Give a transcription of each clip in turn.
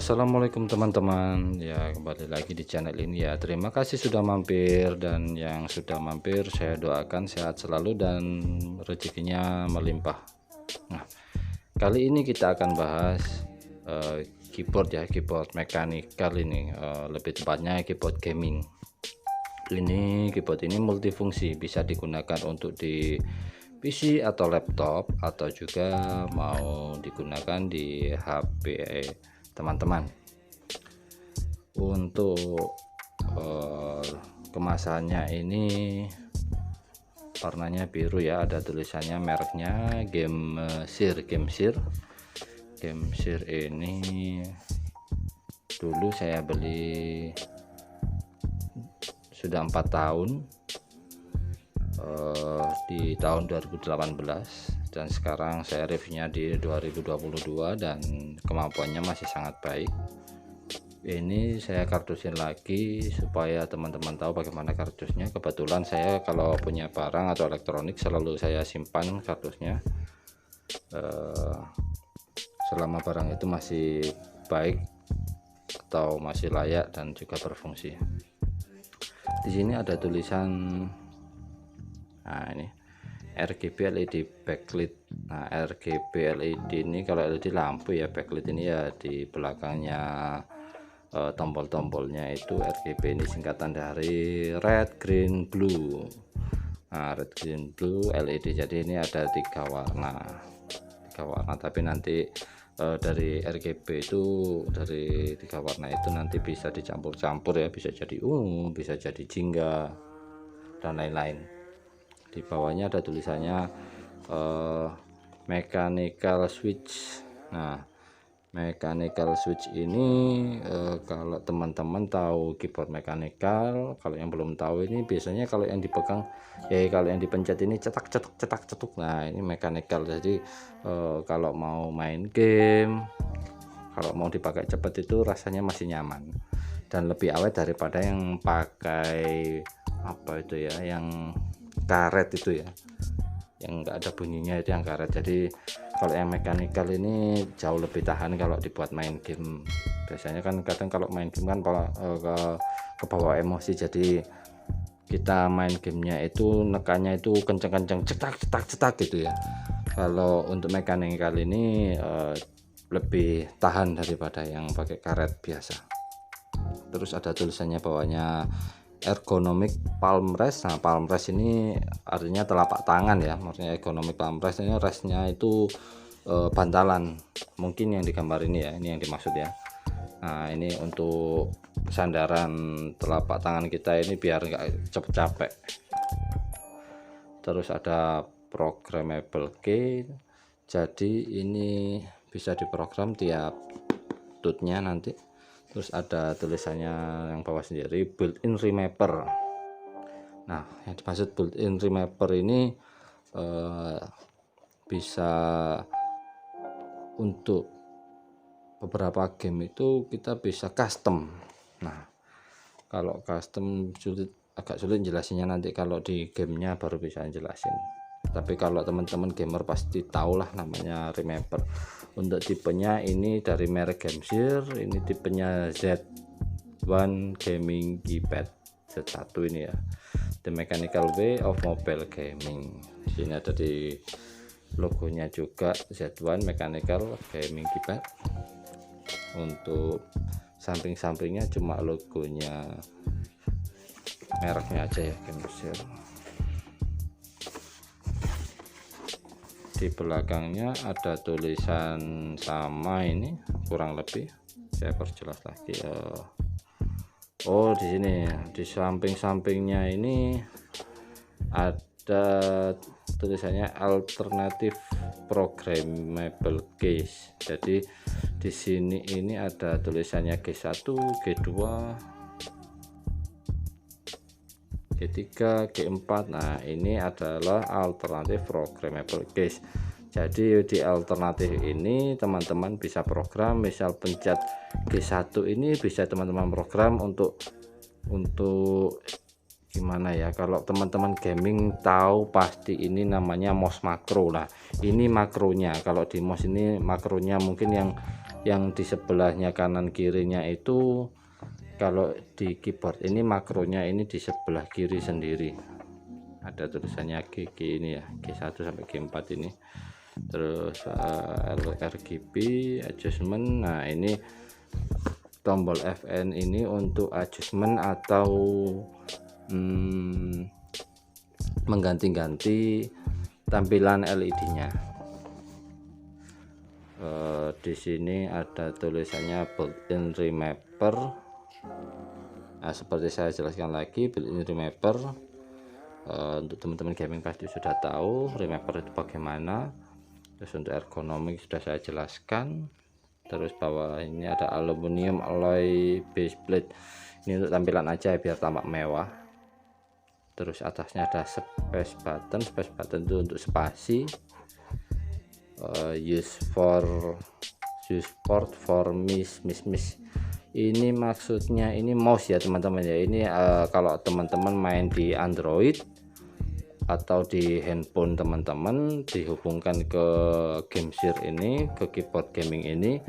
Assalamualaikum teman-teman ya, kembali lagi di channel ini ya. Terima kasih sudah mampir, dan yang sudah mampir saya doakan sehat selalu dan rezekinya melimpah. Nah, kali ini kita akan bahas keyboard ya, keyboard mekanikal ini, lebih tepatnya keyboard gaming. Ini keyboard ini multifungsi, bisa digunakan untuk di PC atau laptop, atau juga mau digunakan di HP teman-teman. Untuk kemasannya ini warnanya biru ya, ada tulisannya mereknya Gamesir. Gamesir ini dulu saya beli sudah 4 tahun, di tahun 2018, dan sekarang saya reviewnya di 2022 dan kemampuannya masih sangat baik. Ini saya kartusin lagi supaya teman-teman tahu bagaimana kardusnya. Kebetulan saya kalau punya barang atau elektronik selalu saya simpan kardusnya selama barang itu masih baik atau masih layak dan juga berfungsi. Di sini ada tulisan, nah ini RGB LED backlit. Nah, RGB LED ini kalau LED lampu ya, backlit ini ya di belakangnya tombol-tombolnya itu RGB, ini singkatan dari red, green, blue. Nah, red, green, blue LED. Jadi ini ada tiga warna, tapi nanti dari RGB itu, dari tiga warna itu nanti bisa dicampur-campur ya, bisa jadi ungu, bisa jadi jingga dan lain-lain. Di bawahnya ada tulisannya mechanical switch. Nah, mechanical switch ini kalau teman-teman tahu keyboard mechanical, kalau yang belum tahu ini biasanya kalau yang dipegang kalau yang dipencet ini cetak cetuk. Nah, ini mechanical. Jadi kalau mau main game, kalau mau dipakai cepat itu rasanya masih nyaman dan lebih awet daripada yang pakai apa itu ya, yang karet itu ya, yang enggak ada bunyinya itu yang karet. Jadi kalau yang mechanical ini jauh lebih tahan kalau dibuat main game. Biasanya kan kadang kalau main game kan ke bawah emosi, jadi kita main gamenya itu nekannya itu kenceng-kenceng, cetak gitu ya. Kalau untuk mechanical ini lebih tahan daripada yang pakai karet biasa. Terus ada tulisannya bawahnya ergonomic palm rest. Nah, palm rest ini artinya telapak tangan ya, maksudnya ergonomic palm rest ini restnya itu bantalan, mungkin yang digambar ini ya, ini yang dimaksud ya. Nah, ini untuk sandaran telapak tangan kita ini biar nggak cepet capek. Terus ada programmable key, jadi ini bisa diprogram tiap tutnya nanti. Terus ada tulisannya yang bawah sendiri built-in remapper. Nah, yang dimaksud built-in remapper ini bisa untuk beberapa game itu kita bisa custom. Nah, kalau custom agak sulit jelasinnya, nanti kalau di gamenya baru bisa jelasin. Tapi kalau teman-teman gamer pasti tahulah namanya remapper. Untuk tipenya ini dari merek Gamesir, ini tipenya Z1 Gaming Keypad Z1 ini ya, the mechanical way of mobile gaming. Di sini ada di logonya juga Z1 mechanical gaming keypad. Untuk samping-sampingnya cuma logonya mereknya aja ya, Gamesir. Di belakangnya ada tulisan sama, ini kurang lebih saya perjelas lagi. Oh, di sini di samping-sampingnya ini ada tulisannya alternative programmable keys. Jadi di sini ini ada tulisannya G1, G2, G3, G4. Nah, ini adalah alternatif programmable keys. Jadi di alternatif ini teman-teman bisa program, misal pencet G1 ini bisa teman-teman program untuk gimana ya, kalau teman-teman gaming tahu pasti ini namanya mouse makro. Nah, ini makronya. Kalau di mouse ini makronya mungkin yang yang di sebelahnya kanan kirinya itu kalau di keyboard ini makronya ini di sebelah kiri sendiri, ada tulisannya GG ini ya, G1 sampai G4 ini. Terus RGB adjustment. Nah ini tombol FN ini untuk adjustment atau mengganti-ganti tampilan LED-nya. Di sini ada tulisannya built-in remapper. Nah, seperti saya jelaskan lagi, built-in remapper untuk teman-teman gaming pasti sudah tahu remapper itu bagaimana. Terus untuk ergonomik sudah saya jelaskan. Terus bawah ini ada aluminium alloy base plate, ini untuk tampilan aja biar tampak mewah. Terus atasnya ada space button itu untuk spasi. Use port for miss. Ini maksudnya ini mouse ya teman-teman ya. Ini kalau teman-teman main di Android atau di handphone teman-teman, dihubungkan ke GameShare ini, ke keyboard gaming ini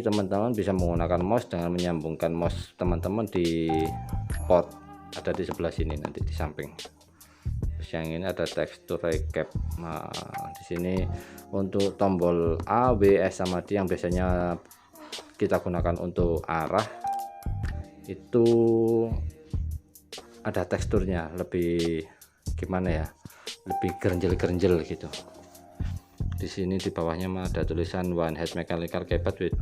teman-teman bisa menggunakan mouse dengan menyambungkan mouse teman-teman di port, ada di sebelah sini nanti di samping. Terus yang ini ada tekstur recap. Nah di sini untuk tombol A, W, S sama D yang biasanya kita gunakan untuk arah itu ada teksturnya, lebih gimana ya, lebih gerenjel gitu. Di sini di bawahnya ada tulisan one head mechanical keyboard with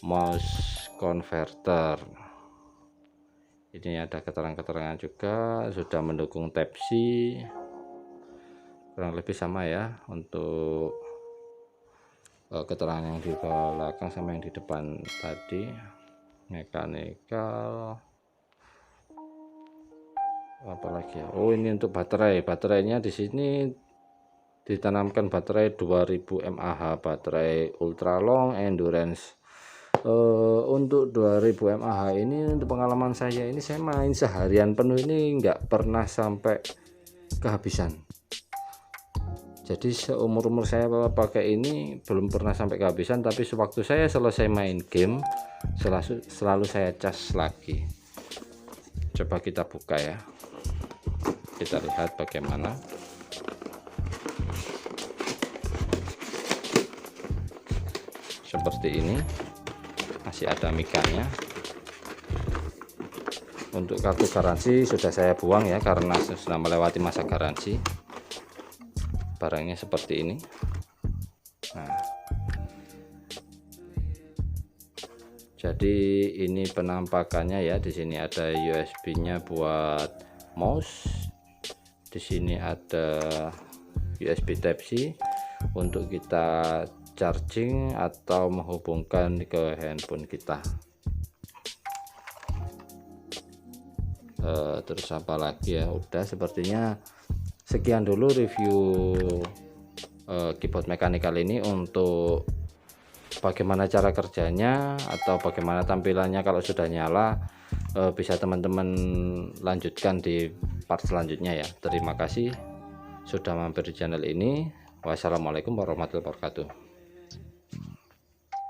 mouse converter. Ini ada keterangan-keterangan juga, sudah mendukung Type-C, kurang lebih sama ya untuk keterangan yang di belakang sama yang di depan tadi. Mechanical apalagi ya, oh ini untuk baterainya di sini ditanamkan baterai 2000 mAh, baterai ultra long endurance. Untuk 2000 mAh ini, untuk pengalaman saya ini, saya main seharian penuh ini nggak pernah sampai kehabisan. Jadi seumur saya pakai ini belum pernah sampai kehabisan, tapi sewaktu saya selesai main game selalu saya cas lagi. Coba kita buka ya, kita lihat bagaimana. Seperti ini, masih ada mikanya. Untuk kartu garansi sudah saya buang ya, karena sudah melewati masa garansi. Barangnya seperti ini. Nah, jadi ini penampakannya ya. Di sini ada USB-nya buat mouse. Di sini ada USB Type-C untuk kita charging atau menghubungkan ke handphone kita. Terus apa lagi ya, udah sepertinya sekian dulu review keyboard mechanical ini. Untuk bagaimana cara kerjanya atau bagaimana tampilannya kalau sudah nyala, bisa teman-teman lanjutkan di part selanjutnya ya. Terima kasih sudah mampir di channel ini. Wassalamualaikum warahmatullahi wabarakatuh.